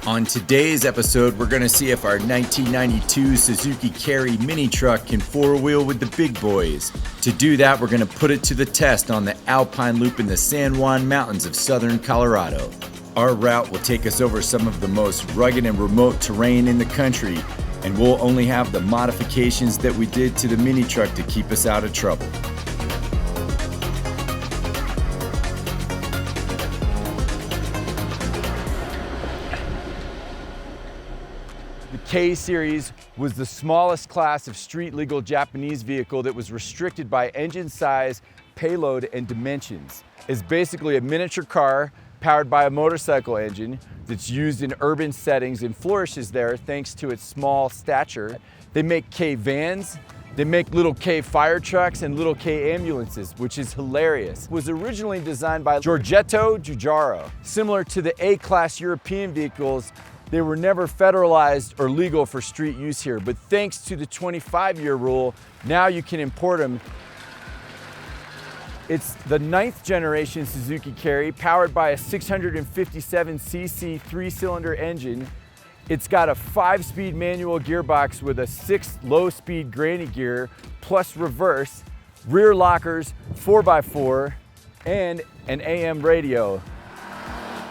On today's episode, we're going to see if our 1992 Suzuki Carry mini truck can four-wheel with the big boys. To do that, we're going to put it to the test on the Alpine Loop in the San Juan Mountains of southern Colorado. Our route will take us over some of the most rugged and remote terrain in the country, and we'll only have the modifications that we did to the mini truck to keep us out of trouble. The Kei series was the smallest class of street-legal Japanese vehicle that was restricted by engine size, payload, and dimensions. It's basically a miniature car powered by a motorcycle engine that's used in urban settings and flourishes there thanks to its small stature. They make Kei vans, they make little Kei fire trucks and little Kei ambulances, which is hilarious. It was originally designed by Giorgetto Giugiaro. Similar to the A-class European vehicles, they were never federalized or legal for street use here, but thanks to the 25-year rule, now you can import them. It's the 9th generation Suzuki Carry, powered by a 657cc 3-cylinder engine. It's got a 5-speed manual gearbox with a 6 low-speed granny gear, plus reverse, rear lockers, 4x4, and an AM radio.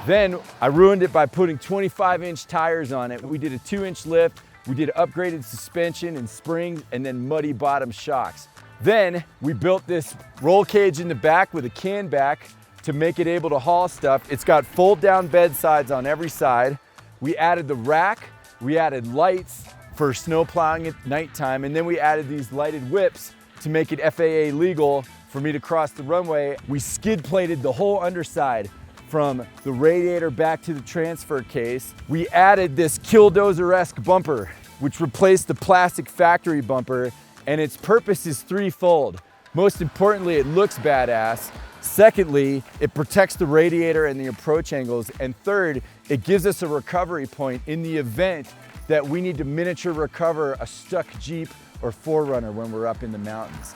Then I ruined it by putting 25-inch tires on it. We did a 2-inch lift, we did upgraded suspension and springs, and then muddy bottom shocks. Then we built this roll cage in the back with a can back to make it able to haul stuff. It's got fold-down bed sides on every side. We added the rack, we added lights for snow plowing at nighttime, and then we added these lighted whips to make it FAA legal for me to cross the runway. We skid plated the whole underside from the radiator back to the transfer case. We added this Killdozer-esque bumper, which replaced the plastic factory bumper, and its purpose is threefold. Most importantly, it looks badass. Secondly, it protects the radiator and the approach angles. And third, it gives us a recovery point in the event that we need to miniature recover a stuck Jeep or 4Runner when we're up in the mountains.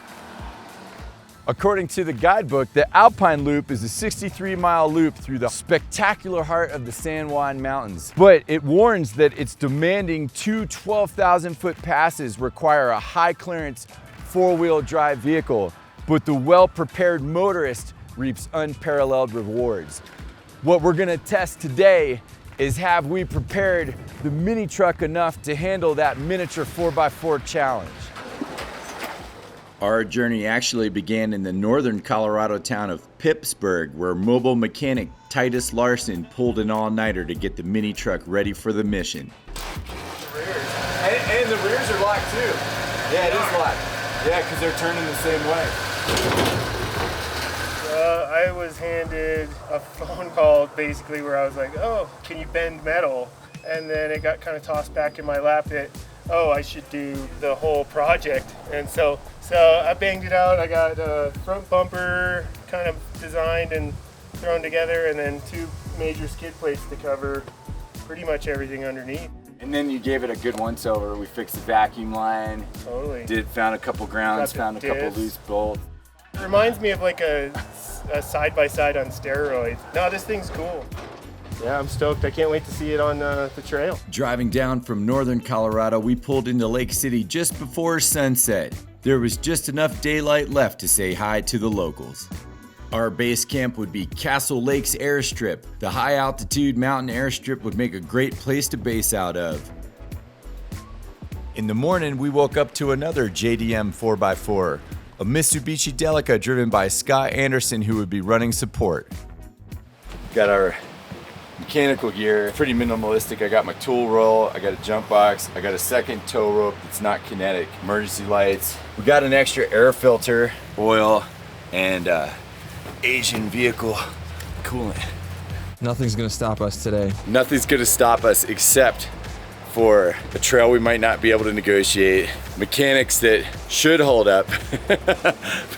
According to the guidebook, the Alpine Loop is a 63-mile loop through the spectacular heart of the San Juan Mountains. But it warns that its demanding two 12,000-foot passes require a high-clearance four-wheel drive vehicle, but the well-prepared motorist reaps unparalleled rewards. What we're gonna test today is, have we prepared the mini truck enough to handle that miniature 4x4 challenge? Our journey actually began in the northern Colorado town of Pittsburgh, where mobile mechanic Titus Larson pulled an all-nighter to get the mini truck ready for the mission. The rears. And the rears are locked too. Yeah, it is locked. Yeah, because they're turning the same way. I was handed a phone call basically where I was like, oh, can you bend metal? And then it got kind of tossed back in my lap that, oh, I should do the whole project. And so I banged it out. I got a front bumper kind of designed and thrown together, and then 2 major skid plates to cover pretty much everything underneath. And then you gave it a good once-over. We fixed the vacuum line. Totally. Found a couple grounds, found a couple loose bolts. It reminds me of like a side-by-side on steroids. No, this thing's cool. Yeah, I'm stoked. I can't wait to see it on the trail. Driving down from northern Colorado, we pulled into Lake City just before sunset. There was just enough daylight left to say hi to the locals. Our base camp would be Castle Lakes Airstrip. The high-altitude mountain airstrip would make a great place to base out of. In the morning, we woke up to another JDM 4x4, a Mitsubishi Delica driven by Scott Anderson, who would be running support. Got our mechanical gear, pretty minimalistic. I got my tool roll, I got a jump box, I got a second tow rope that's not kinetic, emergency lights. We got an extra air filter, oil, and Asian vehicle coolant. Nothing's gonna stop us today. Nothing's gonna stop us except for a trail we might not be able to negotiate, mechanics that should hold up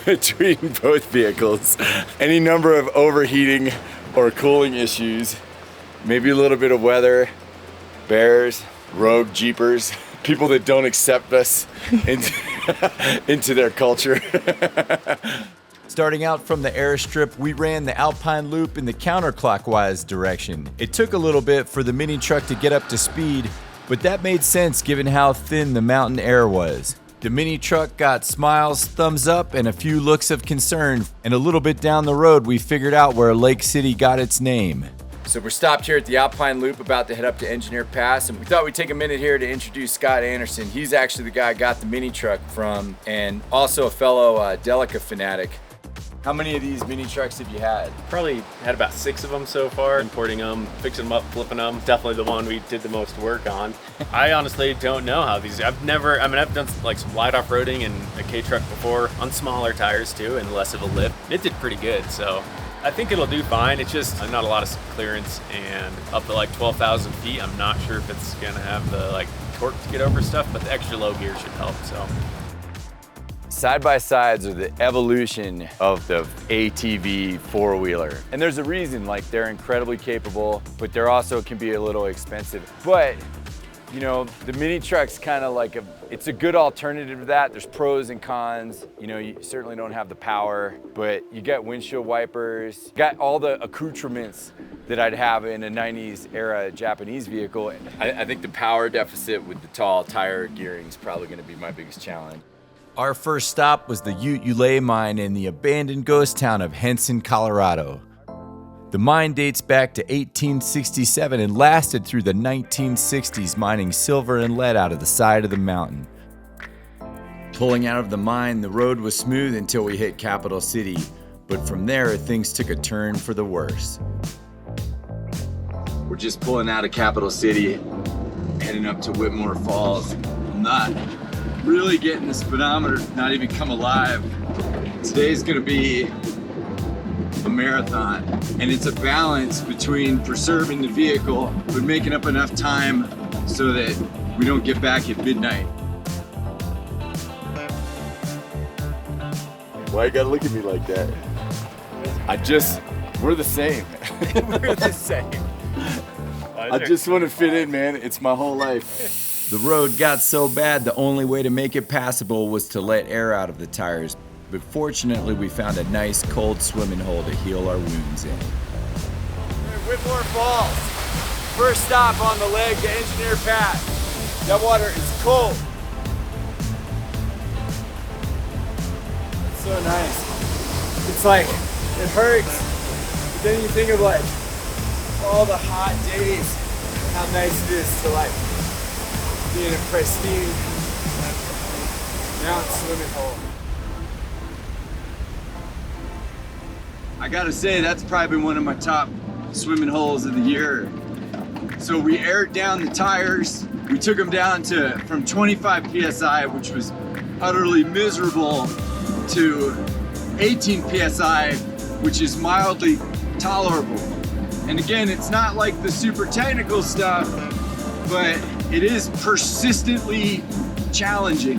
between both vehicles, any number of overheating or cooling issues, maybe a little bit of weather, bears, rogue jeepers, people that don't accept us into their culture. Starting out from the airstrip, we ran the Alpine Loop in the counterclockwise direction. It took a little bit for the mini truck to get up to speed, but that made sense given how thin the mountain air was. The mini truck got smiles, thumbs up, and a few looks of concern, and a little bit down the road we figured out where Lake City got its name. So we're stopped here at the Alpine Loop, about to head up to Engineer Pass, and we thought we'd take a minute here to introduce Scott Anderson. He's actually the guy I got the mini truck from, and also a fellow Delica fanatic. How many of these mini trucks have you had? Probably had about 6 of them so far. Importing them, fixing them up, flipping them. Definitely the one we did the most work on. I honestly don't know how these, I've done like some light off-roading and a Kei Truck before on smaller tires too and less of a lift. It did pretty good, so I think it'll do fine. It's just not a lot of clearance, and up to like 12,000 feet, I'm not sure if it's gonna have the like torque to get over stuff, but the extra low gear should help, so. Side-by-sides are the evolution of the ATV four-wheeler. And there's a reason, like they're incredibly capable, but they're also can be a little expensive. But, you know, the mini truck's kind of like it's a good alternative to that. There's pros and cons. You know, you certainly don't have the power, but you got windshield wipers, got all the accoutrements that I'd have in a 90s era Japanese vehicle. I think the power deficit with the tall tire gearing is probably gonna be my biggest challenge. Our first stop was the Ute Ulay mine in the abandoned ghost town of Henson, Colorado. The mine dates back to 1867 and lasted through the 1960s, mining silver and lead out of the side of the mountain. Pulling out of the mine, the road was smooth until we hit Capital City, but from there, things took a turn for the worse. We're just pulling out of Capital City, heading up to Whitmore Falls. I'm not really getting the speedometer to not even come alive. Today's gonna be a marathon, and it's a balance between preserving the vehicle but making up enough time so that we don't get back at midnight. Why you gotta look at me like that? We're the same. We're the same. I just want to fit in, man. It's my whole life. The road got so bad, the only way to make it passable was to let air out of the tires. But fortunately, we found a nice cold swimming hole to heal our wounds in. Whitmore Falls. First stop on the leg to Engineer Pass. That water is cold. It's so nice. It's like, it hurts. But then you think of like all the hot days, how nice it is to like be in a pristine mountain swimming hole. I gotta say, that's probably one of my top swimming holes of the year. So we aired down the tires. We took them down to from 25 PSI, which was utterly miserable, to 18 PSI, which is mildly tolerable. And again, it's not like the super technical stuff, but it is persistently challenging.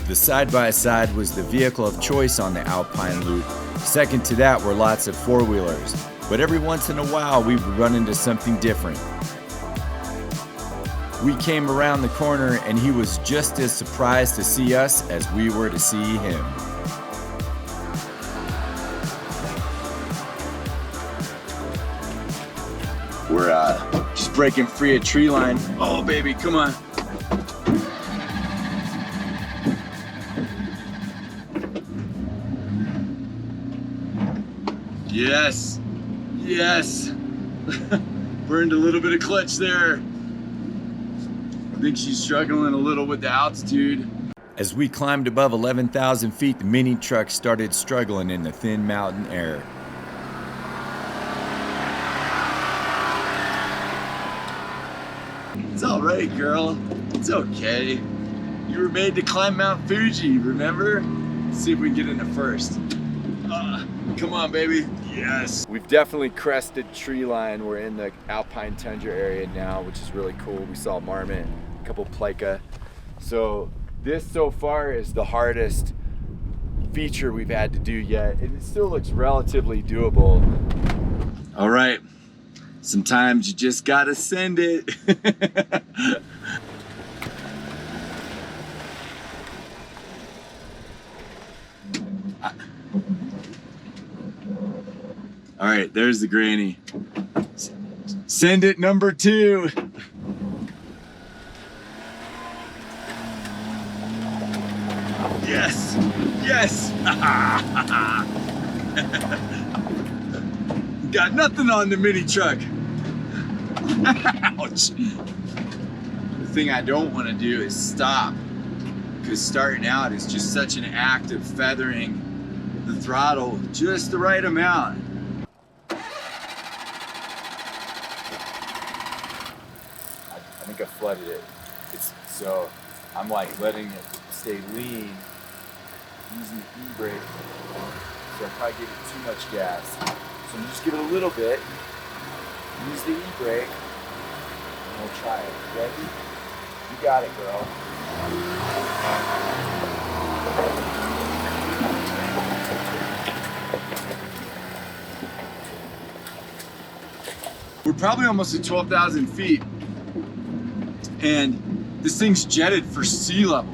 The side-by-side was the vehicle of choice on the Alpine Loop. Second to that were lots of four-wheelers, but every once in a while we would run into something different. We came around the corner and he was just as surprised to see us as we were to see him. We're just breaking free of treeline. Oh baby, come on. Yes, yes. Burned a little bit of clutch there. I think she's struggling a little with the altitude. As we climbed above 11,000 feet, the mini truck started struggling in the thin mountain air. It's all right, girl. It's okay. You were made to climb Mount Fuji, remember? Let's see if we can get into first. Come on, baby. Yes. We've definitely crested tree line. We're in the Alpine Tundra area now, which is really cool. We saw marmot, a couple plica. So this so far is the hardest feature we've had to do yet. And it still looks relatively doable. All right. Sometimes you just gotta send it. All right, there's the granny. Send it number 2. Yes, yes. Got nothing on the mini truck. Ouch. The thing I don't want to do is stop, because starting out is just such an act of feathering the throttle just the right amount. I think I flooded it. So I'm like letting it stay lean, using the e-brake. So I probably gave it too much gas. So I'm just give it a little bit. Use the e-brake, and we'll try it. Ready? You got it, girl. We're probably almost at 12,000 feet, and this thing's jetted for sea level.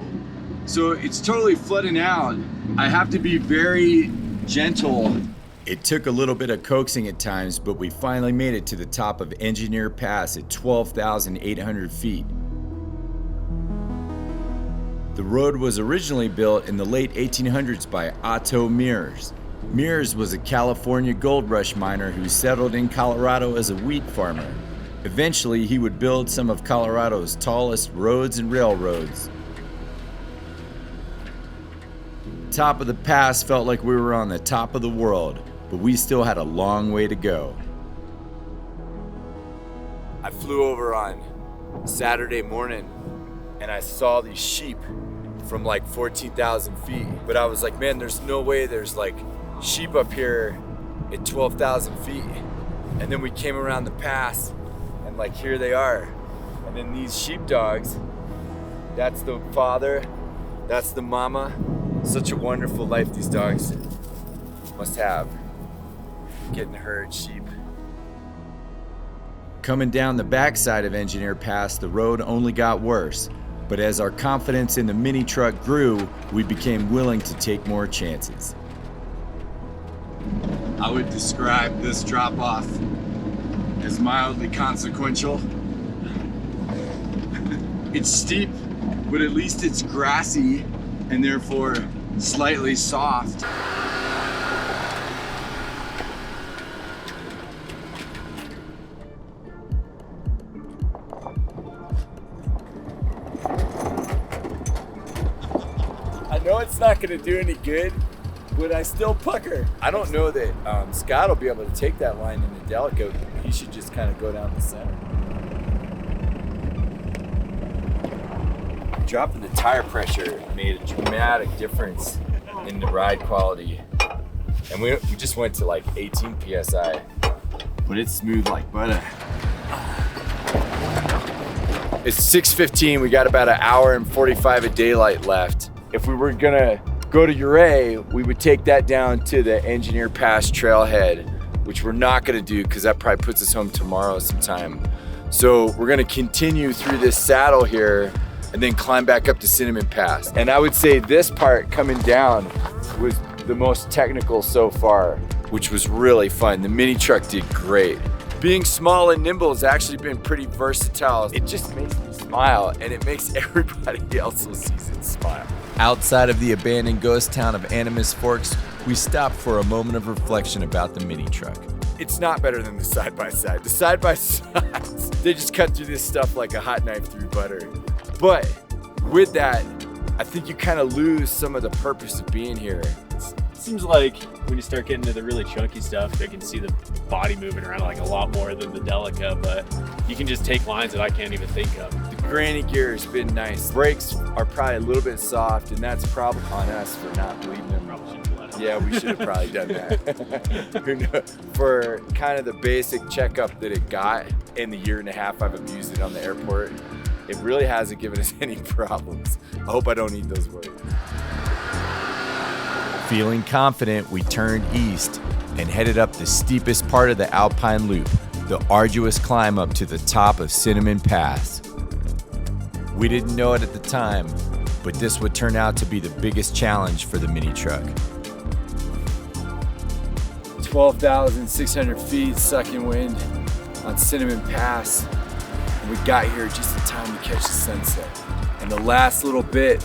So it's totally flooding out. I have to be very gentle. It took a little bit of coaxing at times, but we finally made it to the top of Engineer Pass at 12,800 feet. The road was originally built in the late 1800s by Otto Mears. Mears was a California gold rush miner who settled in Colorado as a wheat farmer. Eventually, he would build some of Colorado's tallest roads and railroads. Top of the pass felt like we were on the top of the world, but we still had a long way to go. I flew over on Saturday morning and I saw these sheep from like 14,000 feet. But I was like, man, there's no way there's like sheep up here at 12,000 feet. And then we came around the pass and like here they are. And then these sheepdogs, that's the father, that's the mama. Such a wonderful life these dogs must have, getting to herd sheep. Coming down the backside of Engineer Pass, the road only got worse. But as our confidence in the mini truck grew, we became willing to take more chances. I would describe this drop-off as mildly consequential. It's steep, but at least it's grassy and therefore slightly soft. I know it's not gonna do any good, but I still pucker. I don't know that Scott will be able to take that line in the Delica. He should just kind of go down the center. Dropping the tire pressure made a dramatic difference in the ride quality. And we just went to like 18 PSI, but it's smooth like butter. It's 6:15, we got about an hour and 45 of daylight left. If we were gonna go to Ouray, we would take that down to the Engineer Pass trailhead, which we're not gonna do because that probably puts us home tomorrow sometime. So we're gonna continue through this saddle here and then climb back up to Cinnamon Pass. And I would say this part coming down was the most technical so far, which was really fun. The mini truck did great. Being small and nimble has actually been pretty versatile. It just makes me smile, and it makes everybody else who sees it smile. Outside of the abandoned ghost town of Animas Forks, we stopped for a moment of reflection about the mini truck. It's not better than the side-by-side. The side-by-sides, they just cut through this stuff like a hot knife through butter. But with that, I think you kind of lose some of the purpose of being here. It seems like when you start getting into the really chunky stuff, I can see the body moving around like a lot more than the Delica, but you can just take lines that I can't even think of. The granny gear has been nice. Brakes are probably a little bit soft, and that's probably on us for not bleeding them. Yeah, we should have probably done that. For kind of the basic checkup that it got in the year and a half I've abused it on the airport, it really hasn't given us any problems. I hope I don't eat those words. Feeling confident, we turned east and headed up the steepest part of the Alpine Loop, the arduous climb up to the top of Cinnamon Pass. We didn't know it at the time, but this would turn out to be the biggest challenge for the mini truck. 12,600 feet sucking wind on Cinnamon Pass. And we got here just in time to catch the sunset. And the last little bit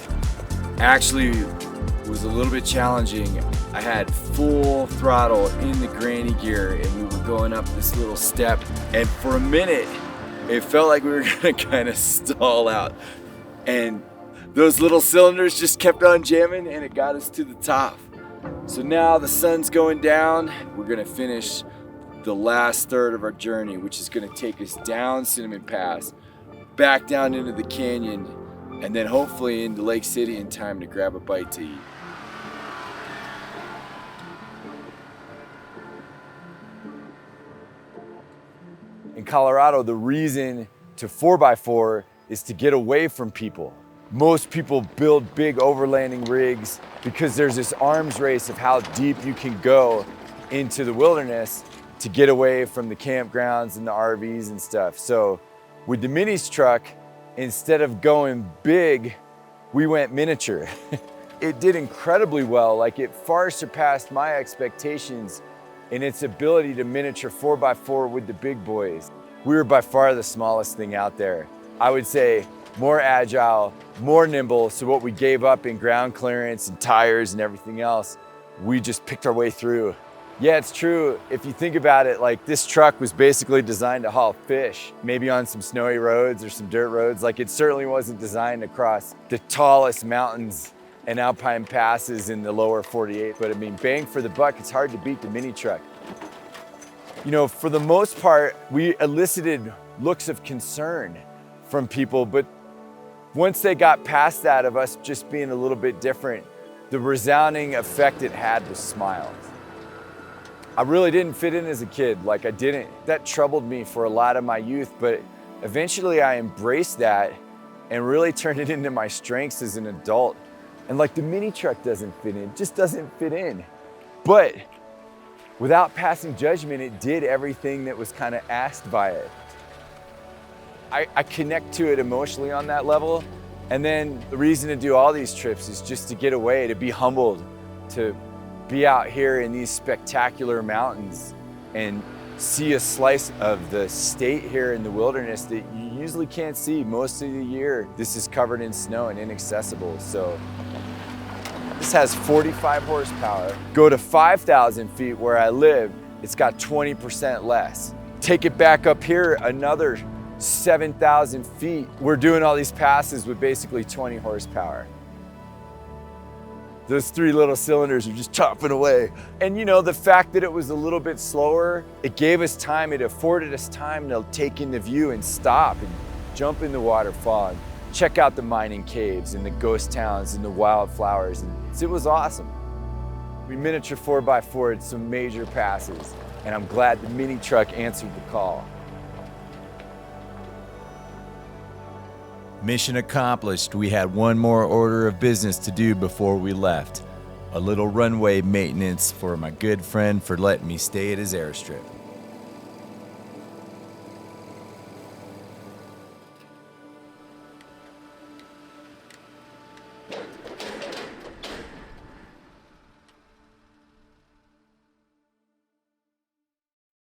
actually was a little bit challenging. I had full throttle in the granny gear and we were going up this little step. And for a minute, it felt like we were gonna kind of stall out. And those little cylinders just kept on jamming and it got us to the top. So now the sun's going down. We're gonna finish the last third of our journey, which is gonna take us down Cinnamon Pass, back down into the canyon, and then hopefully into Lake City in time to grab a bite to eat. In Colorado, the reason to 4x4 is to get away from people. Most people build big overlanding rigs because there's this arms race of how deep you can go into the wilderness to get away from the campgrounds and the RVs and stuff. So with the minis truck, instead of going big, we went miniature. It did incredibly well. Like, it far surpassed my expectations in its ability to miniature 4x4 with the big boys. We were by far the smallest thing out there. I would say more agile, more nimble, so what we gave up in ground clearance and tires and everything else, we just picked our way through. Yeah, it's true. If you think about it, like, this truck was basically designed to haul fish, maybe on some snowy roads or some dirt roads. Like, it certainly wasn't designed to cross the tallest mountains and alpine passes in the lower 48. But I mean, bang for the buck, it's hard to beat the mini truck. You know, for the most part, we elicited looks of concern from people, but once they got past that of us just being a little bit different, the resounding effect it had was smiles. I really didn't fit in as a kid, like I didn't. That troubled me for a lot of my youth, but eventually I embraced that and really turned it into my strengths as an adult. And like, the mini truck doesn't fit in, just doesn't fit in. But without passing judgment, it did everything that was kind of asked by it. I connect to it emotionally on that level. And then the reason to do all these trips is just to get away, to be humbled, to be out here in these spectacular mountains and see a slice of the state here in the wilderness that you usually can't see. Most of the year, this is covered in snow and inaccessible. So this has 45 horsepower. Go to 5,000 feet where I live, it's got 20% less. Take it back up here, another 7,000 feet. We're doing all these passes with basically 20 horsepower. Those three little cylinders are just chopping away. And you know, the fact that it was a little bit slower, it gave us time, it afforded us time to take in the view and stop and jump in the waterfall and check out the mining caves and the ghost towns and the wildflowers. And it was awesome. We miniature 4x4'd some major passes, and I'm glad the mini truck answered the call. Mission accomplished. We had one more order of business to do before we left. A little runway maintenance for my good friend for letting me stay at his airstrip.